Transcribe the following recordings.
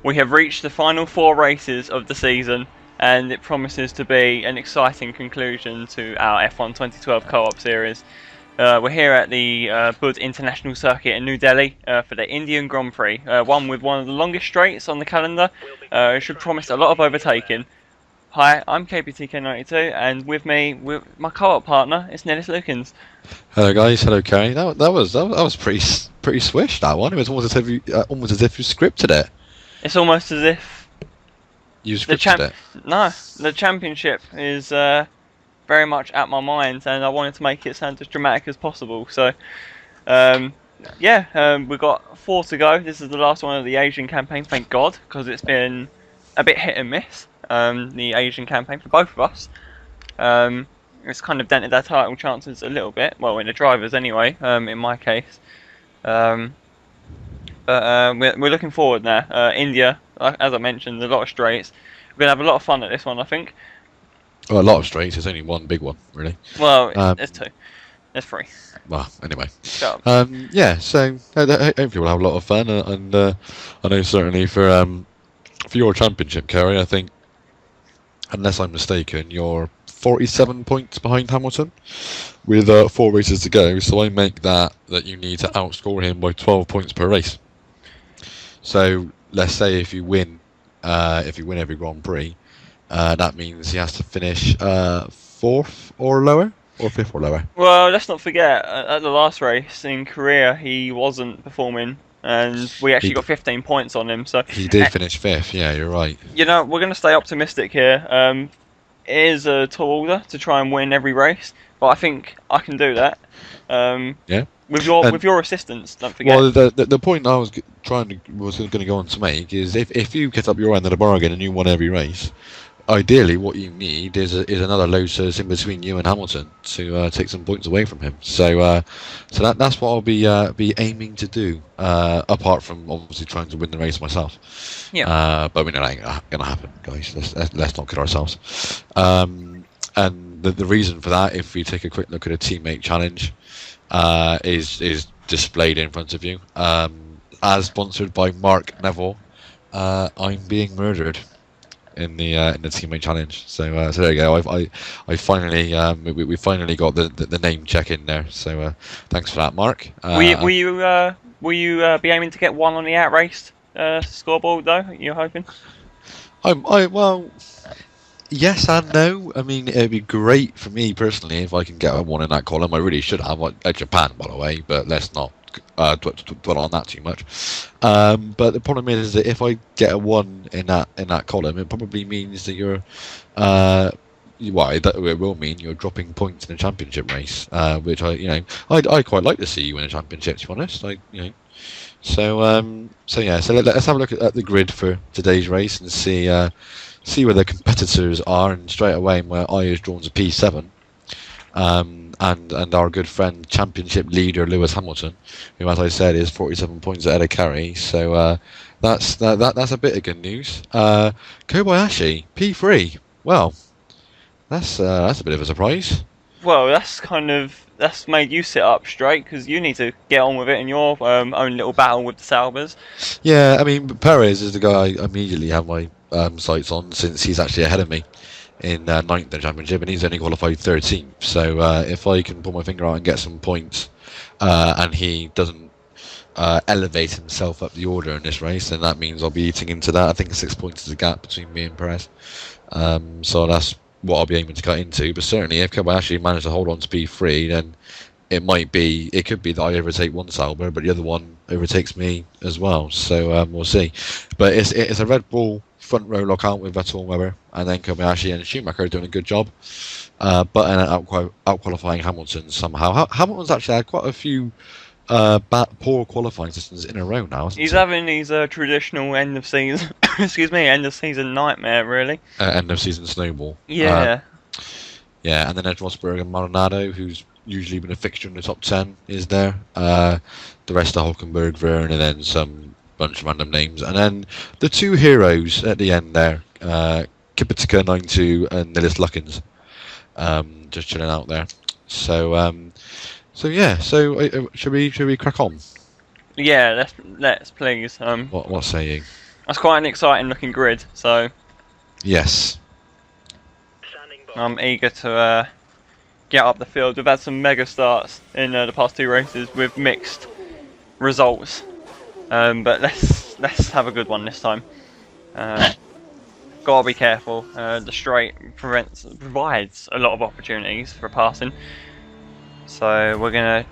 We have reached the final 4 races of the season, and it promises to be an exciting conclusion to our F1 2012 co-op series. We're here at the Bud International Circuit in New Delhi for the Indian Grand Prix, one with one of the longest straights on the calendar. It should promise a lot of overtaking. Hi, I'm KPTK92, and with me, with my co-op partner, is NillisLukins. Hello guys, hello Kerry. That was pretty swish, that one. It was almost as if you scripted it. It's almost as if You scripted it. No, the championship is very much at my mind, and I wanted to make it sound as dramatic as possible. So, we've got 4 to go. This is the last one of the Asian campaign, thank God, because it's been a bit hit and miss. The Asian campaign for both of us. It's kind of dented our title chances a little bit. Well, in the drivers anyway. In my case. We're looking forward now. India, as I mentioned, a lot of straights. We're gonna have a lot of fun at this one, I think. Well, a lot of straights. There's only one big one, really. Well, there's 2. There's 3. Well, anyway. So hopefully we'll have a lot of fun, and I know certainly for your championship, Kerry, I think, unless I'm mistaken, you're 47 points behind Hamilton with 4 races to go. So I make that you need to outscore him by 12 points per race. So let's say if you win every Grand Prix, that means he has to finish 4th or lower, or 5th or lower. Well, let's not forget at the last race in Korea, he wasn't performing, and we actually got 15 points on him. So he did finish 5th. Yeah, you're right. You know, we're going to stay optimistic here. It is a tall order to try and win every race, but I think I can do that. Yeah. With your assistance, don't forget. Well, the point I was going to go on to make is if you get up your end of the bargain and you won every race, ideally what you need is another Lotus in between you and Hamilton to take some points away from him. So that's what I'll be aiming to do. Apart from obviously trying to win the race myself. Yeah. But we know that ain't gonna happen, guys. Let's not kid ourselves. And the reason for that, if we take a quick look at a teammate challenge, is displayed in front of you. As sponsored by Mark Neville, I'm being murdered in the teammate challenge. So there you go. I finally we finally got the name check in there. So thanks for that, Mark. Will you be aiming to get 1 on the outraced scoreboard though? You're hoping? Well, yes and no. I mean, it'd be great for me personally if I can get a 1 in that column. I really should have at Japan, by the way, but let's not dwell on that too much. But the problem is that if I get a 1 in that column, it probably means that you're it will mean you're dropping points in a championship race, which I quite like to see you win a championship, to be honest. So let's have a look at the grid for today's race and see where the competitors are, and straight away my eye is drawn to P7, and our good friend championship leader Lewis Hamilton, who, as I said, is 47 points ahead of Kerry. So that's a bit of good news. Kobayashi P3. Well, that's a bit of a surprise. Well, that's made you sit up straight, because you need to get on with it in your own little battle with the Saubers. Yeah, I mean, Perez is the guy I immediately have my sights on, since he's actually ahead of me in 9th in the championship, and he's only qualified 13th. So if I can pull my finger out and get some points, and he doesn't elevate himself up the order in this race, then that means I'll be eating into that. I think 6 points is a gap between me and Perez. So that's what I'll be aiming to cut into. But certainly if Kobayashi managed to hold on to P3, then it could be that I overtake one Sauber, but the other one overtakes me as well. So we'll see. But it's a Red Bull front row lockout with Vettel and Webber, and then Kobayashi and Schumacher doing a good job, but out qualifying Hamilton somehow. Hamilton's actually had quite a few poor qualifying systems in a row now. He's having his traditional end of season, end of season nightmare, really. End of season snowball. Yeah. And then Ed Rosberg and Maldonado, who's usually been a fixture in the top 10, is there. The rest are Hulkenberg, Verne, and then some bunch of random names. And then the 2 heroes at the end there, Kipitka 92 and NillisLukins, just chilling out there. So should we crack on? Yeah, let's please. What say you? That's quite an exciting looking grid, so Yes. I'm eager to get up the field. We've had some mega starts in the past 2 races with mixed results, but let's have a good one this time. Gotta be careful. The straight provides a lot of opportunities for passing, so we're gonna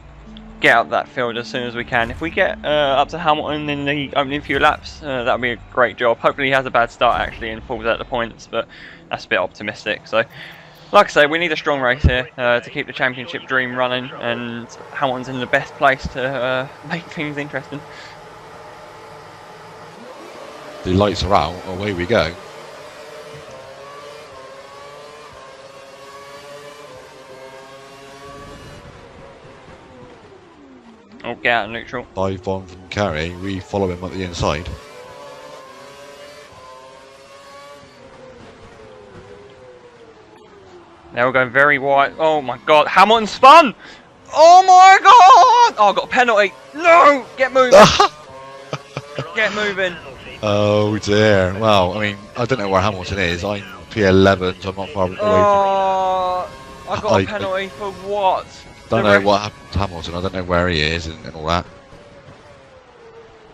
get up that field as soon as we can. If we get up to Hamilton in the opening few laps, that would be a great job. Hopefully he has a bad start actually and falls out the points, but that's a bit optimistic. So, like I say, we need a strong race here to keep the championship dream running, and Hamilton's in the best place to make things interesting. The lights are out. Away we go. Oh, get out of neutral. Dive on from Carey. We follow him up the inside. Now we're going very wide. Oh my god, Hamilton spun! Oh my god! Oh, I got a penalty. No! Get moving! Get moving. Oh dear. Well, I mean, I don't know where Hamilton is. I'm P11, so I'm not far away from Oh, I got a penalty for what? Don't know what happened to Hamilton. I don't know where he is and all that.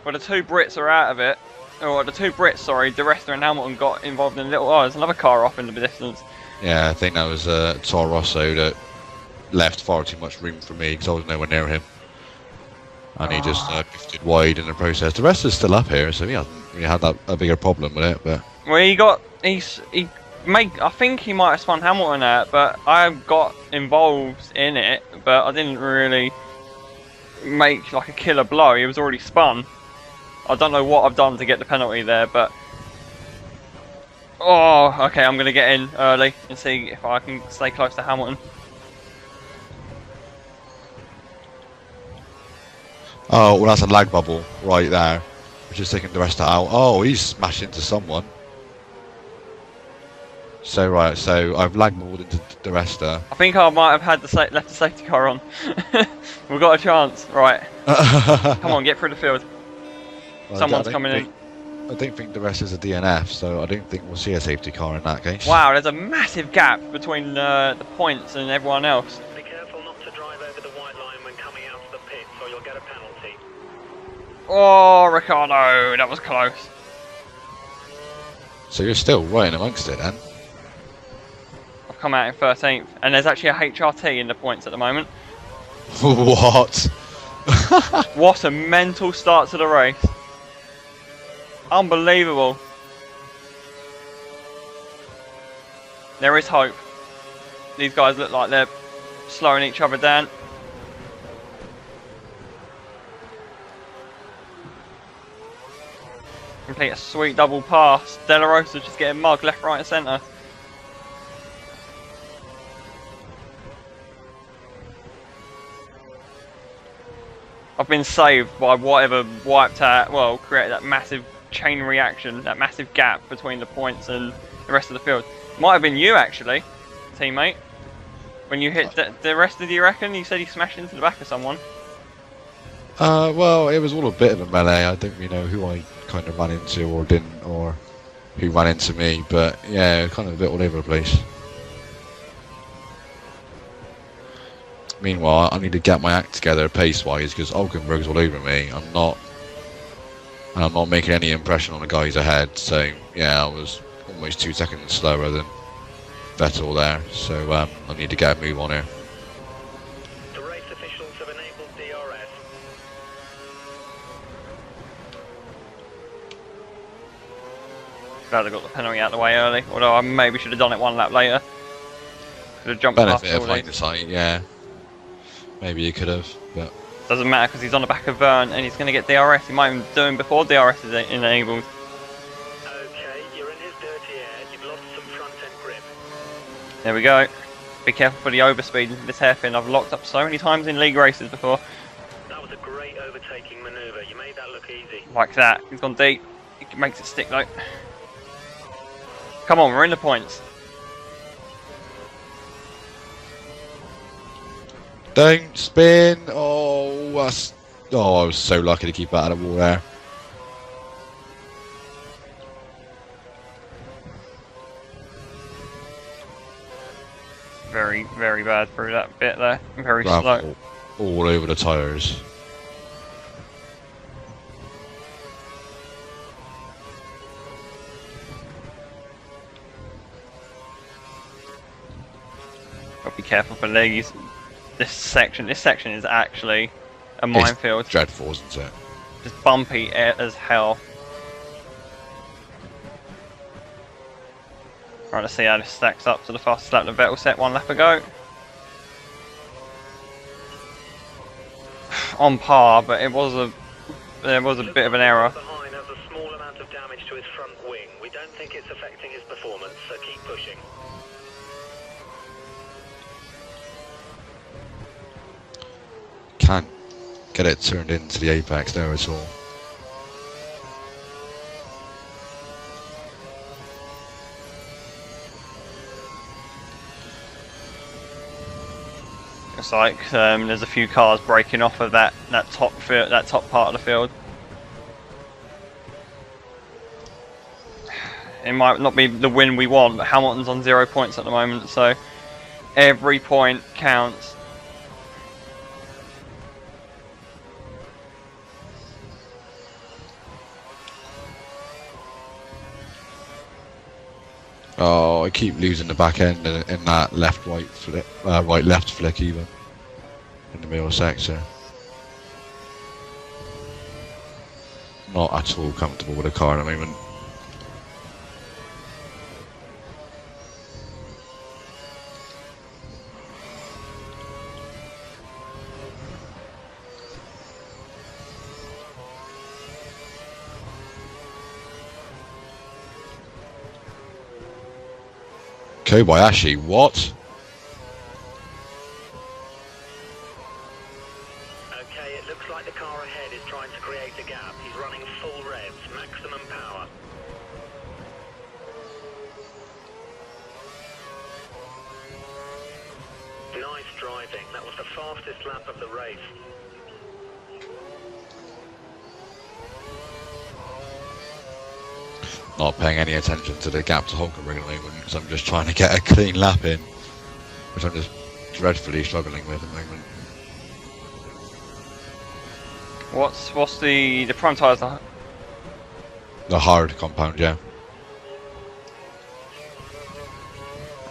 Well, the 2 Brits are out of it. Or the 2 Brits, sorry, De Resta and Hamilton got involved in a little. Oh, there's another car off in the distance. Yeah, I think that was Toro Rosso that left far too much room for me because I was nowhere near him. And he just drifted wide in the process. The rest is still up here, so he hasn't really had a bigger problem with it. But well, I think he might have spun Hamilton out, but I got involved in it, but I didn't really make like a killer blow. He was already spun. I don't know what I've done to get the penalty there, but oh, okay, I'm gonna get in early and see if I can stay close to Hamilton. oh, well, that's a lag bubble right there, which is taking the rest out. Oh, he's smashed into someone. So right, so I've lag bubbled into the Resta. I think I might have had left the safety car on. We've got a chance, right? Come on, get through the field. Well, Someone's coming in. I don't think the rest is a DNF, so I don't think we'll see a safety car in that case. Wow, there's a massive gap between the points and everyone else. Be careful not to drive over the white line when coming out of the pits, or you'll get a penalty. Oh, Ricardo, that was close. So you're still right in amongst it then? I've come out in 13th, and there's actually a HRT in the points at the moment. What? What a mental start to the race. Unbelievable. There is hope. These guys look like they're slowing each other down. Complete a sweet double pass. De La Rosa's just getting mugged left, right and centre. I've been saved by whatever wiped out, well, created that massive chain reaction, that massive gap between the points and the rest of the field. Might have been you actually, teammate. When you hit the rest of, do you reckon? You said he smashed into the back of someone. Well, it was all a bit of a melee. I don't really know who I kind of ran into or didn't, or who ran into me, but yeah, kind of a bit all over the place. Meanwhile, I need to get my act together pace-wise because Hulkenberg's all over me. I'm not making any impression on the guys ahead. So yeah, I was almost 2 seconds slower than Vettel there. So I need to get a move on here. The race officials have enabled DRS. Glad I got the penalty out of the way early. Although I maybe should have done it 1 lap later. Could have jumped past Benefit all of these. hindsight, yeah. Maybe you could have, but Doesn't matter because he's on the back of Vern and he's going to get DRS. He might even do him before DRS is enabled. Okay, you're in his dirty air. You've lost some front end grip. There we go. Be careful for the overspeed in this hairpin. I've locked up so many times in league races before. That was a great overtaking manoeuvre. You made that look easy. Like that. He's gone deep. It makes it stick though. Come on, we're in the points. don't spin. Oh, that's Oh, I was so lucky to keep out of the wall there. Very, very bad through that bit there. Very slow. Gravel all over the tyres. Gotta be careful for these. This section is actually a minefield. It's dreadful, isn't it? Just bumpy as hell. Right, let's see how this stacks up to the fastest lap the Vettel set 1 lap ago. On par, but there was a bit of an error. Behind has a small amount of damage to his front wing. We don't think it's affecting his performance, so keep pushing. Can't get it turned into the apex there at all. It's like there's a few cars breaking off of that top part of the field. It might not be the win we want, but Hamilton's on 0 points at the moment, so every point counts. Oh, I keep losing the back end in that left-right flick, right-left flick even, in the middle sector. Not at all comfortable with the car at the moment. Kobayashi, what? Okay, it looks like the car ahead is trying to create a gap. He's running full revs, maximum power. Nice driving. That was the fastest lap of the race. Not paying any attention to the gap to Hulkenberg at the moment because I'm just trying to get a clean lap in, which I'm just dreadfully struggling with at the moment. What's the front tyres? The hard compound, yeah.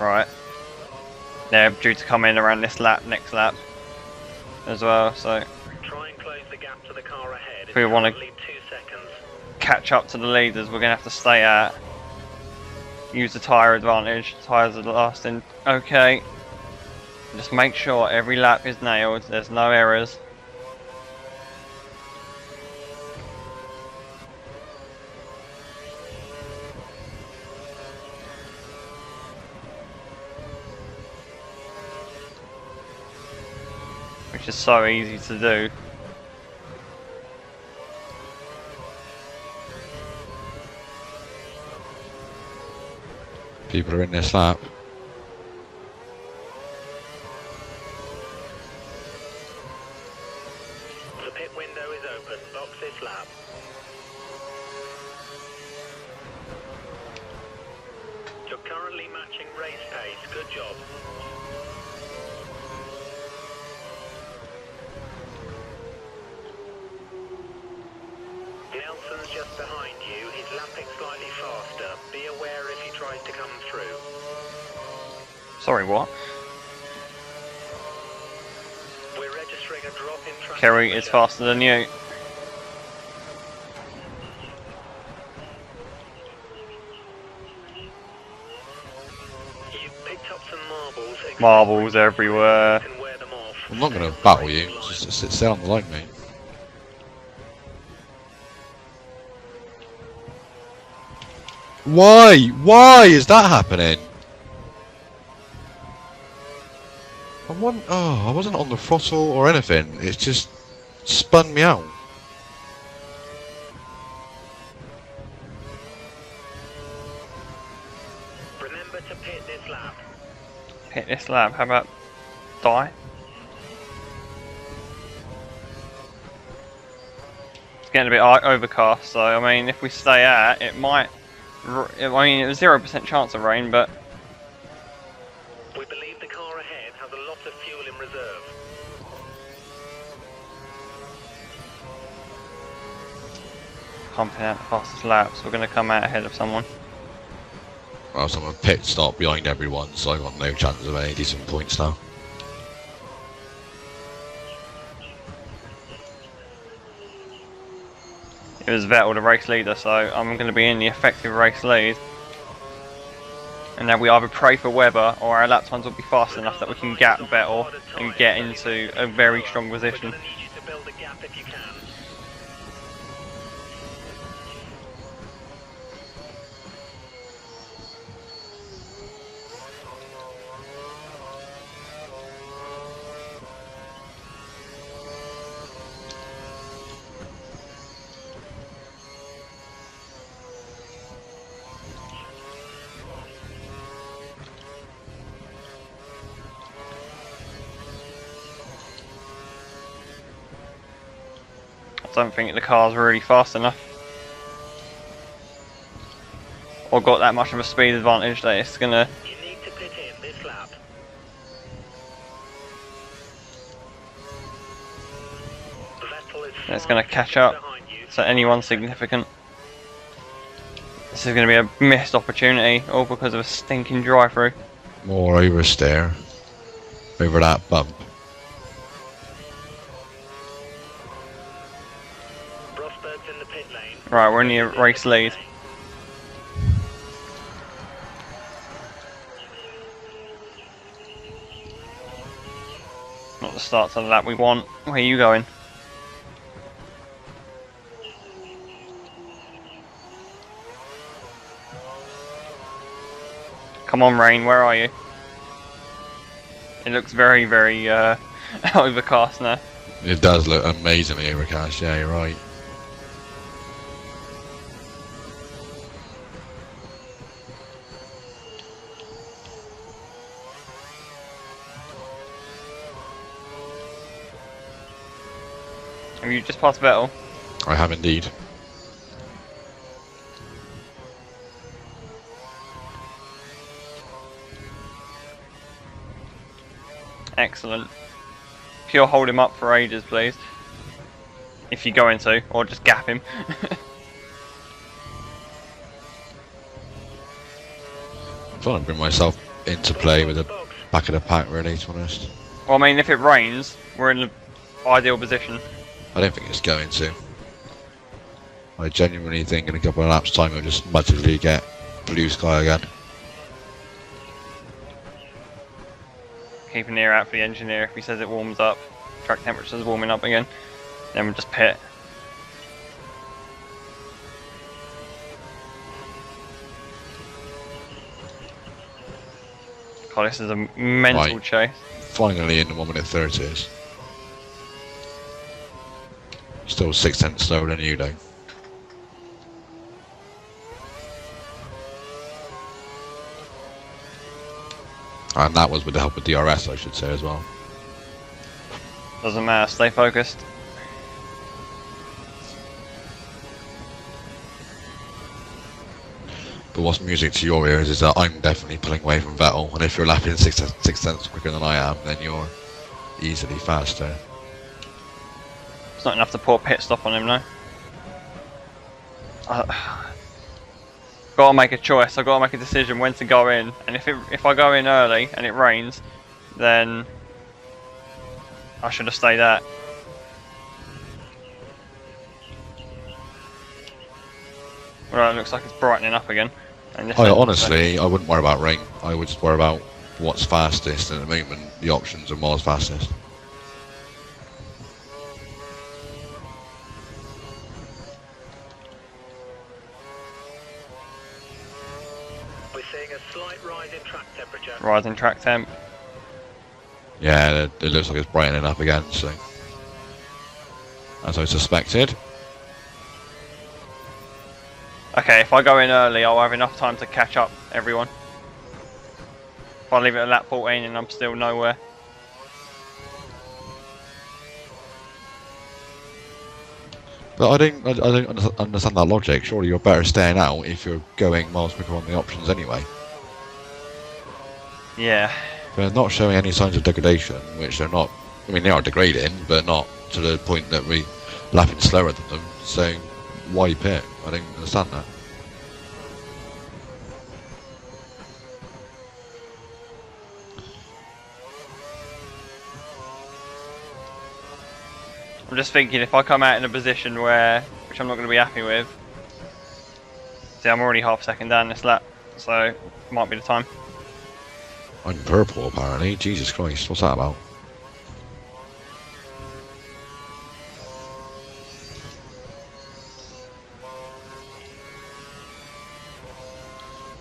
Right. They're due to come in around this lap, next lap, as well. So Try and close the gap to the car ahead. if we want to 2 seconds. catch up to the leaders, we're going to have to stay at. Use the tyre advantage. Tyres are lasting okay. Just make sure every lap is nailed. There's no errors. Which is so easy to do. People are in this lap. The pit window is open. Box this lap. You're currently matching race pace. Good job. Nelson's just behind you. He's lapping slightly faster. Be aware if he tries to come through. Sorry, what? We're registering a drop in traffic. Kerry is faster than you. You've picked up some marbles. Marbles everywhere. You can wear them off. I'm not going to battle you, just sit stay on the line, mate. Why? Why is that happening? I wasn't on the throttle or anything. It just spun me out. Remember to pit this lap. Hit this lap. How about die? getting a bit overcast, so I mean, if we stay at, it might. I mean, it was 0% chance of rain, but We believe the car ahead has a lot of fuel in reserve. pumping out the fastest laps, we're going to come out ahead of someone. Well, someone pit stop behind everyone, so I got no chance of any decent points now. It was Vettel, the race leader, so I'm going to be in the effective race lead. And then we either pray for weather, or our lap times will be fast enough that we can gap Vettel and get into a very strong position. We're going to need you to build a gap if you can. I don't think the car's really fast enough, or got that much of a speed advantage that it's gonna. You need to pit in this lap. Vettel is It's gonna catch up. behind you. So anyone significant. This is gonna be a missed opportunity, all because of a stinking drive-through. More oversteer. Over that bump. Rosberg's in the pit lane. Right, we're in the race lead. Not the start to the lap we want. Where are you going? Come on, Rain, where are you? It looks very, very overcast now. It does look amazingly overcast, yeah, you're right. Have you just passed Vettel? I have indeed. Excellent. If you'll hold him up for ages, please. If you're going to, or just gap him. I'm trying to bring myself into play with the back of the pack, really, to be honest. Well, I mean, if it rains, we're in an ideal position. I don't think it's going to. I genuinely think in a couple of laps' time it'll just magically get blue sky again. Keep an ear out for the engineer if he says it warms up. Track temperature's warming up again. Then we'll just pit. God, this is a mental Right. chase. Finally in the 1 minute 30s. Still 6 tenths slower than you, though. And that was with the help of DRS, I should say, as well. Doesn't matter, stay focused. But what's music to your ears is that I'm definitely pulling away from Vettel, and if you're lapping 6 tenths quicker than I am, then you're easily faster. It's not enough to pour a pit stop on him now. Gotta make a choice. I've got to make a decision when to go in, and if I go in early and it rains, then I should have stayed out. Right, it looks like it's brightening up again. And this Honestly, I wouldn't worry about rain. I would just worry about what's fastest, and at the moment the options are miles fastest. We're seeing a slight rise in track temperature. rising track temp. Yeah, it looks like it's brightening up again, so as I suspected. Okay, if I go in early, I'll have enough time to catch up everyone. If I leave it at lap 14 and I'm still nowhere. But I don't understand that logic. Surely you're better staying out if you're going miles quicker on the options anyway. Yeah. They're not showing any signs of degradation, which they're not. I mean, they are degrading, but not to the point that we're lapping slower than them. So why pit? I don't understand that. I'm just thinking if I come out in a position which I'm not going to be happy with. See, I'm already half second down this lap, so might be the time. I'm purple apparently. Jesus Christ, what's that about?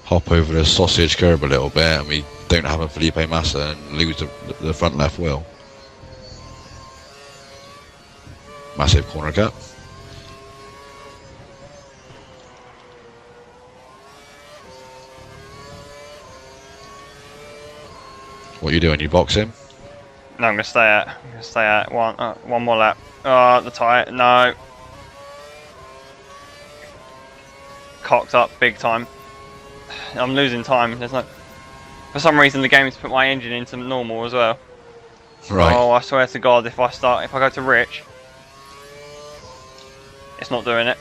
Hop over the sausage curb a little bit, and we don't have a Felipe Massa and lose the front left wheel. Massive corner cut. What are you doing? You boxing? No, I'm gonna stay at one more lap. Oh, the tyre, no. Cocked up big time. I'm losing time. For some reason the game's put my engine into normal as well. Right. Oh, I swear to God, if I go to rich, it's not doing it.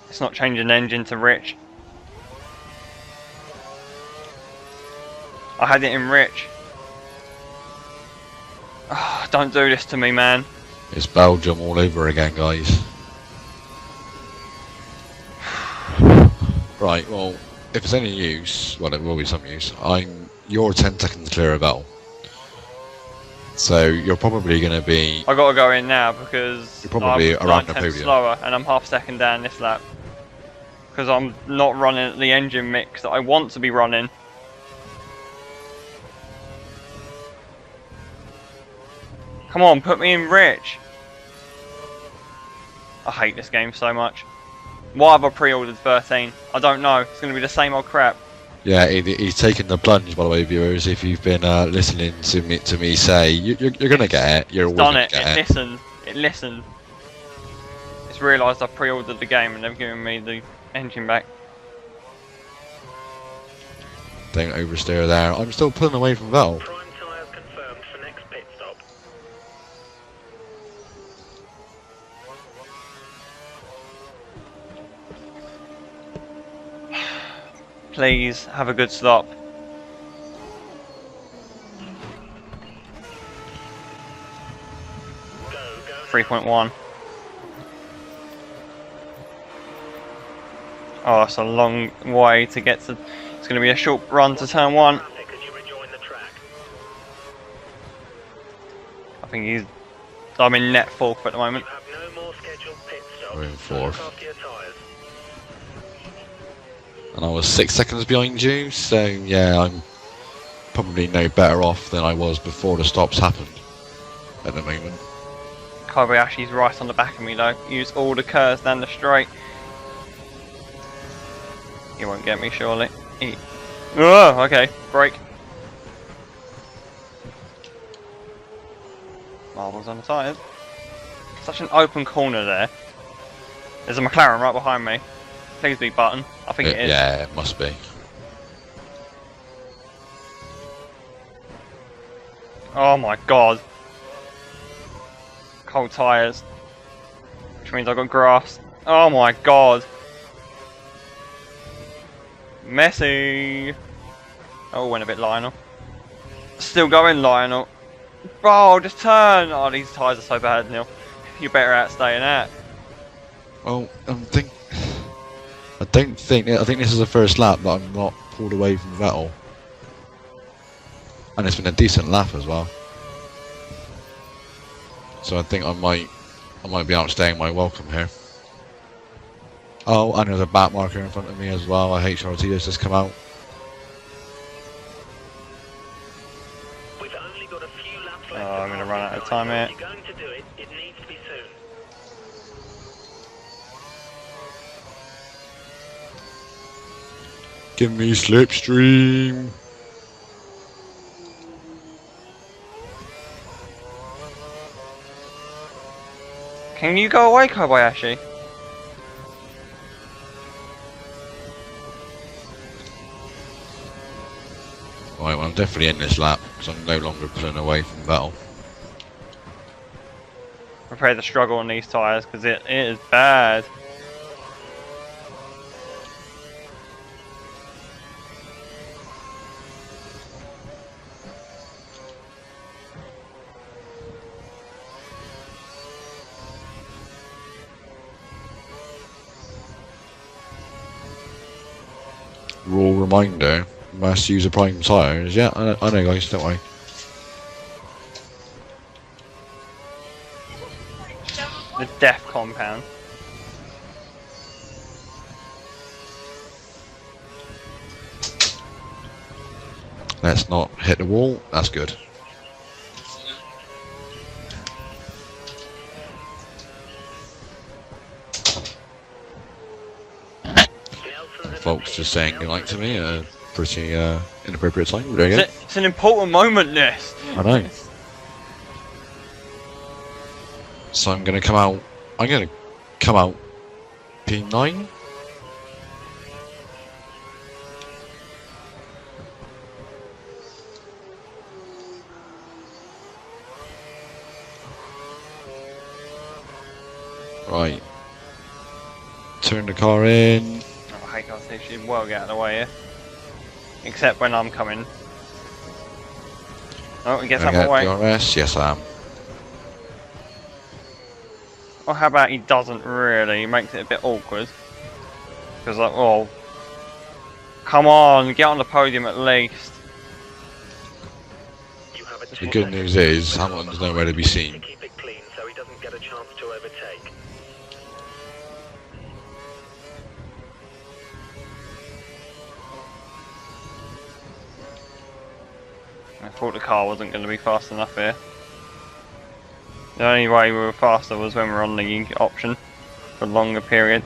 It's not changing the engine to rich. I had it in rich. Oh, don't do this to me, man. It's Belgium all over again, guys. Right, well, if it's any use, well, it will be some use. You're 10 seconds clear of Val. So you're probably going to be. I got to go in now because you're probably I'm around the 9/10 podium. slower, and I'm half second down this lap because I'm not running the engine mix that I want to be running. Come on, put me in rich. I hate this game so much. Why have I pre-ordered 13? I don't know. It's going to be the same old crap. Yeah, he's taken the plunge, by the way, viewers. If you've been listening to me say, you're going to get it. You're always done going it. to get it. It listened. It's realised I pre-ordered the game and they've given me the engine back. Don't oversteer there. I'm still pulling away from Val. Prime tyres confirmed for next pit stop. Please have a good stop. Go, go. 3.1. Oh, it's a long way to get to. It's going to be a short run to turn 1. Traffic as you rejoin the track. I think I'm in net 4th at the moment. You have no more scheduled pit stops. We're in So look 4th. after your tyres. And I was 6 seconds behind you, so yeah, I'm probably no better off than I was before the stops happened at the moment. Kobayashi's right on the back of me though. Use all the curves down the straight. He won't get me surely. Oh, okay. Brake. Marbles on the tyres. Such an open corner there. There's a McLaren right behind me. Please be button. I think it is. Yeah, it must be. Oh my god. Cold tyres. Which means I got grass. Oh my god. Messy. Oh, went a bit Lionel. Still going Lionel. Oh, just turn. Oh, these tyres are so bad, Neil. You're better out staying out. Well, I think this is the first lap that I'm not pulled away from Vettel. And it's been a decent lap as well. So I think I might be outstaying my welcome here. Oh, and there's a back marker in front of me as well. A HRT has just come out. We've only got a few laps left. Oh, I'm going to run out of time So here. if you're going to do it, it needs to be soon. Give me slipstream. Can you go away, Kobayashi? Right, well, I'm definitely in this lap because I'm no longer pulling away from Vettel. Prepare to struggle on these tyres because it is bad. Raw reminder, must use a prime tyres. Yeah, I know guys, don't worry. The death compound. Let's not hit the wall, that's good. Folks just saying goodnight to me at a pretty inappropriate time. But there you go. It's an important moment, this. I know. So I'm gonna come out. P9. Right. Turn the car in. Oh, I hate God, they should well get out of the way here. Except when I'm coming. Oh, he gets out of the way. DRS? Yes, I am. Or how about he doesn't really? He makes it a bit awkward. Because like, oh, come on, get on the podium at least. The good news is Hamilton's nowhere to be seen. Keep it clean so he doesn't get a chance to overtake. I thought the car wasn't going to be fast enough here. The only way we were faster was when we were on the option for a longer period.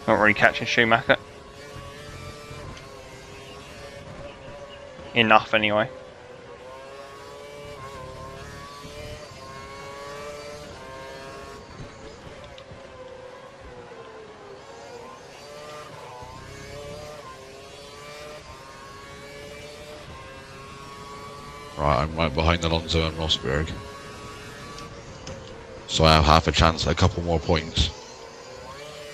Not really catching Schumacher. Enough anyway. Right, I'm right behind Alonso and Rosberg. So I have half a chance at a couple more points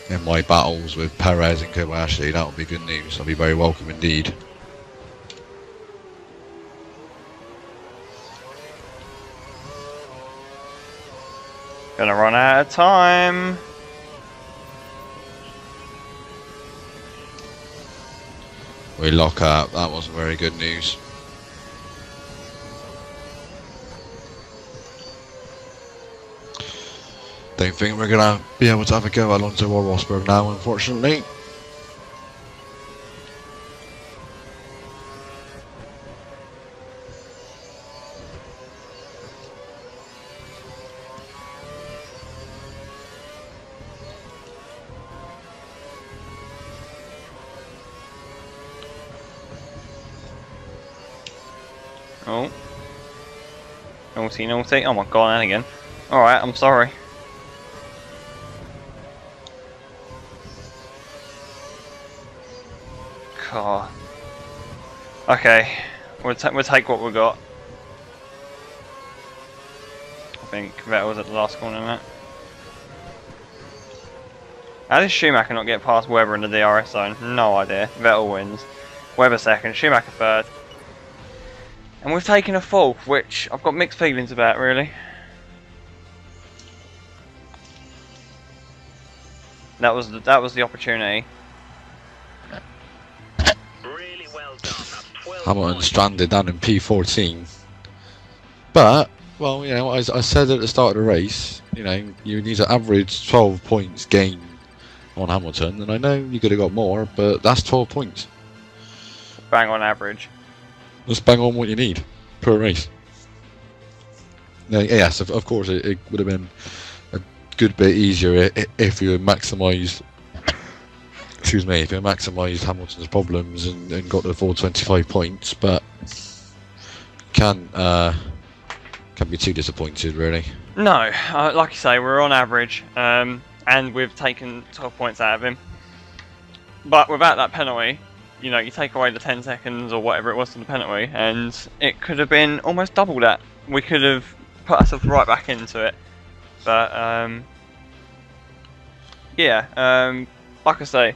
in my battles with Perez and Kobayashi. That would be good news. That'll be very welcome indeed. Gonna run out of time. We lock up. That wasn't very good news. Don't think we're gonna be able to have a go at Alonso or Rosberg now, unfortunately. Oh. Naughty, naughty. Oh my god, and again. Alright, I'm sorry. God. Okay. We'll take what we got. I think that was at the last corner, isn't it? How did Schumacher not get past Webber in the DRS zone? No idea. Vettel wins. Webber second, Schumacher third. And we've taken a fourth, which I've got mixed feelings about, really. That was the opportunity. Really well done. That's 12 Hamilton points. stranded down in P14. But, well, you know, as I said at the start of the race, you know, you need to average 12 points gain on Hamilton. And I know you could have got more, but that's 12 points. Bang on average. Let's bang on what you need per race. Now, yes, of course, it would have been a good bit easier if you maximised. Excuse me, if you maximised Hamilton's problems and got the full 25 points, but can't be too disappointed, really. No, like you say, we're on average, and we've taken 12 points out of him. But without that penalty, you know, you take away the 10 seconds or whatever it was to the penalty, and it could have been almost double that. We could have put ourselves right back into it. But yeah, like I say,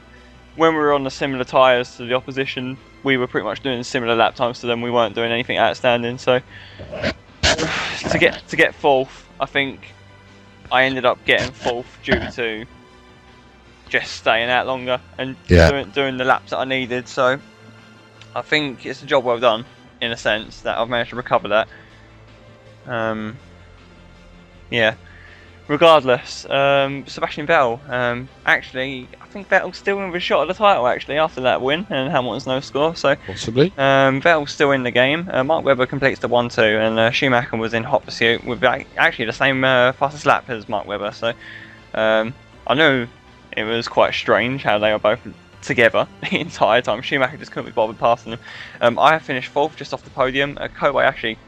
when we were on the similar tyres to the opposition, we were pretty much doing similar lap times to them. We weren't doing anything outstanding. So to get fourth, I think I ended up getting fourth due to just staying out longer and doing the laps that I needed. So I think it's a job well done in a sense that I've managed to recover that. Yeah. Regardless, Sebastian Vettel, actually, I think Vettel's still in with a shot at the title actually after that win and Hamilton's no score. So Possibly. Vettel's still in the game. Mark Webber completes the 1-2 and Schumacher was in hot pursuit with actually the same fastest lap as Mark Webber. So I knew it was quite strange how they were both together the entire time. Schumacher just couldn't be bothered passing them. I finished 4th just off the podium. Kobayashi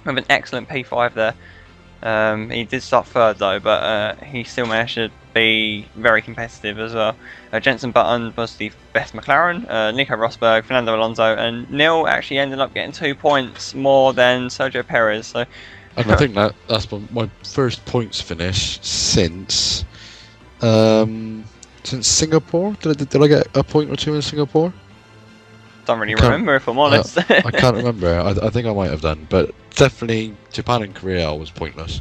with an excellent P5 there. He did start 3rd though, but he still managed to be very competitive as well. Jenson Button was the best McLaren, Nico Rosberg, Fernando Alonso, and Neil actually ended up getting 2 points more than Sergio Perez. So, and I think that's my first points finish since Singapore. Did I get a point or two in Singapore? Don't really remember if I'm honest. I can't remember. I think I might have done, but definitely Japan and Korea I was pointless.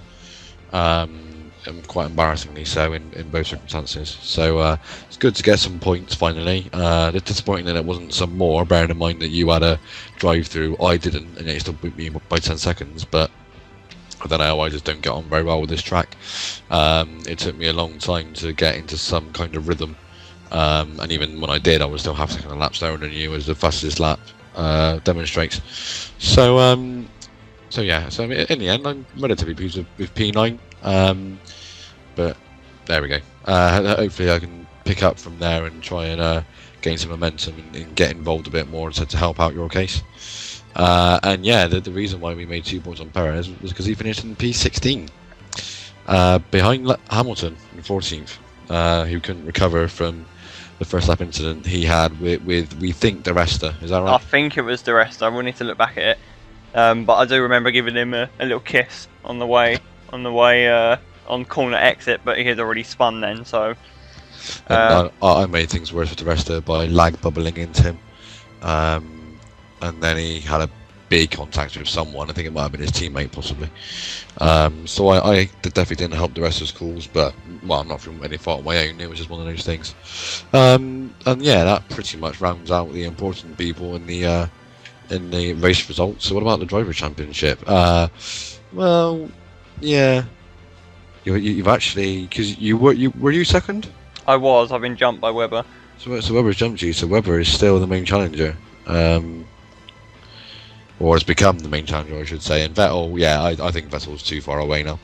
And quite embarrassingly so in both circumstances. So it's good to get some points finally. It's disappointing that it wasn't some more, bearing in mind that you had a drive through, I didn't, and it still beat me by 10 seconds, but I don't know, I just don't get on very well with this track. It took me a long time to get into some kind of rhythm. And even when I did, I was still half a second a lap slower than you, as the fastest lap demonstrates. So yeah, so in the end, I'm relatively pleased with P9. But there we go. Hopefully, I can pick up from there and try and gain some momentum and get involved a bit more to help out your case. And yeah, the reason why we made 2 points on Perez was because he finished in P16, behind Hamilton in 14th, who couldn't recover from the first lap incident he had with we think Di Resta. Is that right? I think it was Di Resta. I will need to look back at it, but I do remember giving him a little kiss on the way on corner exit, but he had already spun then. So I made things worse with Di Resta by lag bubbling into him, and then he had a big contact with someone. I think it might have been his teammate, possibly. So I definitely didn't help the rest of his calls, but well, I'm not from any fault of my own. It was just one of those things. And yeah, that pretty much rounds out the important people in the race results. So what about the driver championship? Well, yeah, you've actually, because were you second? I was. I've been jumped by Webber. So Webber's jumped you. So Webber is still the main challenger. Or has become the main challenger, I should say. And Vettel, yeah, I think Vettel's too far away now,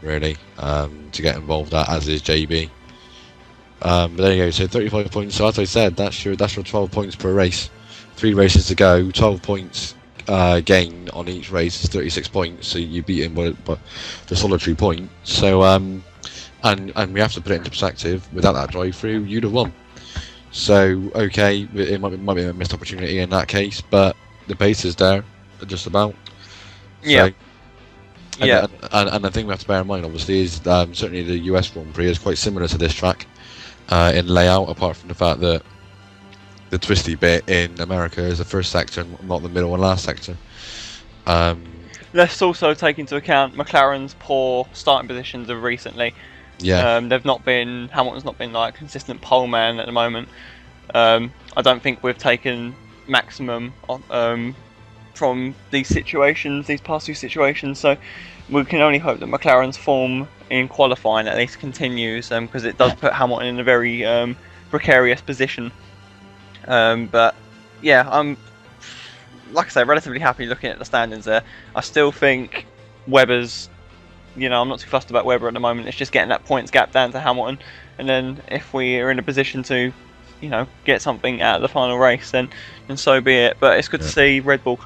really, to get involved at, as is JB. But there you go, so 35 points. So as I said, that's your 12 points per race. 3 races to go, 12 points gain on each race is 36 points. So you beat him by the solitary point. So and we have to put it into perspective. Without that drive-through, you'd have won. So okay, it might be a missed opportunity in that case, but the pace is there, just about. Yeah. So, and the thing we have to bear in mind, obviously, is certainly the US Grand Prix is quite similar to this track in layout, apart from the fact that the twisty bit in America is the first sector, not the middle and last sector. Let's also take into account McLaren's poor starting positions of recently. Yeah. Hamilton's not been like consistent pole man at the moment. I don't think we've taken maximum from these past few situations, so we can only hope that McLaren's form in qualifying at least continues, because it does put Hamilton in a very precarious position. But yeah, I'm, like I say, relatively happy looking at the standings there. I still think Webber's, I'm not too fussed about Webber at the moment. It's just getting that points gap down to Hamilton, and then if we are in a position to get something out of the final race, then so be it. But it's good to see Red Bull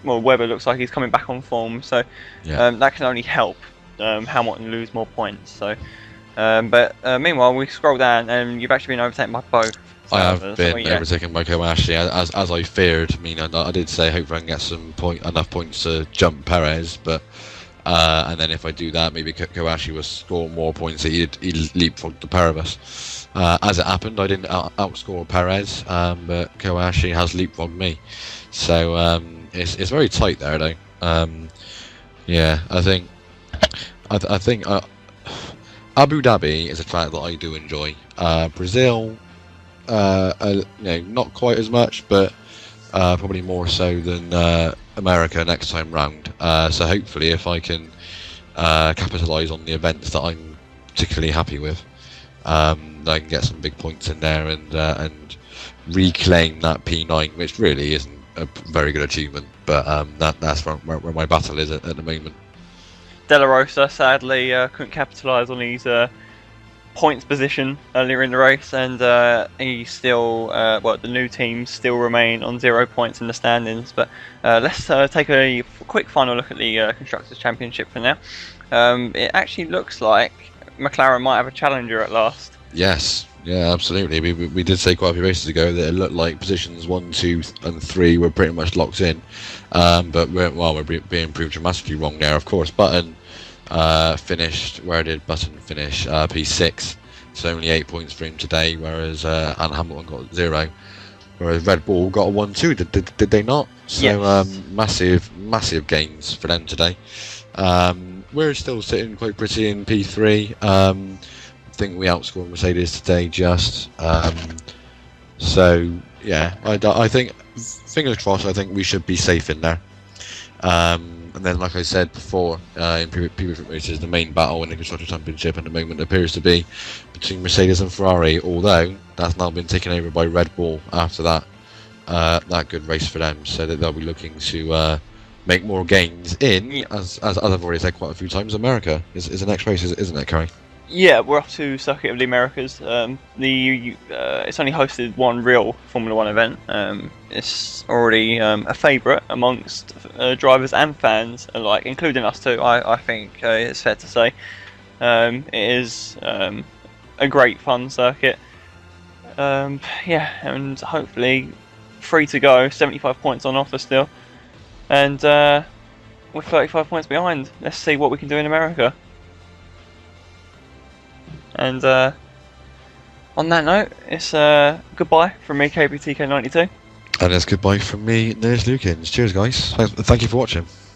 Webber looks like he's coming back on form, so that can only help Hamilton lose more points. So, but meanwhile, we scroll down and you've actually been overtaken by both. I have drivers. been overtaken by Kobayashi, as I feared. I mean, I did say hopefully I can get enough points to jump Perez, but and then if I do that, maybe Kobayashi will score more points. He'd leapfrog the pair of us. As it happened, I didn't outscore Perez, but Kobayashi has leapfrogged me. So it's very tight there, though. Yeah, I think Abu Dhabi is a track that I do enjoy. Brazil. Not quite as much, but probably more so than America next time round. So hopefully, if I can capitalise on the events that I'm particularly happy with, I can get some big points in there and reclaim that P9, which really isn't a very good achievement. But that's where my battle is at the moment. De La Rosa sadly couldn't capitalise on his points position earlier in the race, and he's still the new teams still remain on 0 points in the standings. But let's take a quick final look at the Constructors' Championship for now. It actually looks like McLaren might have a challenger at last. Yes, yeah, absolutely. We did say quite a few races ago that it looked like positions 1, 2 and 3 were pretty much locked in, but we're being proved dramatically wrong there. Of course, Button finished, where did Button finish? P6, so only 8 points for him today, whereas and Hamilton got 0, whereas Red Bull got a 1-2. Did they not? So yes. massive gains for them today. We're still sitting quite pretty in P3. I think we outscored Mercedes today just. So yeah, I think, fingers crossed, I think we should be safe in there. And then, like I said before, in previous races, the main battle in the Constructors' Championship at the moment appears to be between Mercedes and Ferrari, although that's now been taken over by Red Bull after that good race for them, so that they'll be looking to make more gains in, as I've already said quite a few times, America is the next race, isn't it, Kerry? Yeah, we're off to Circuit of the Americas. It's only hosted one real Formula 1 event. It's already a favourite amongst drivers and fans alike, including us too. I think it's fair to say. It is a great fun circuit. And hopefully free to go. 75 points on offer still, and we're 35 points behind. Let's see what we can do in America. And on that note, it's goodbye from me, KBTK92. And it's goodbye from me, NillisLukins. Cheers, guys. Thank you for watching.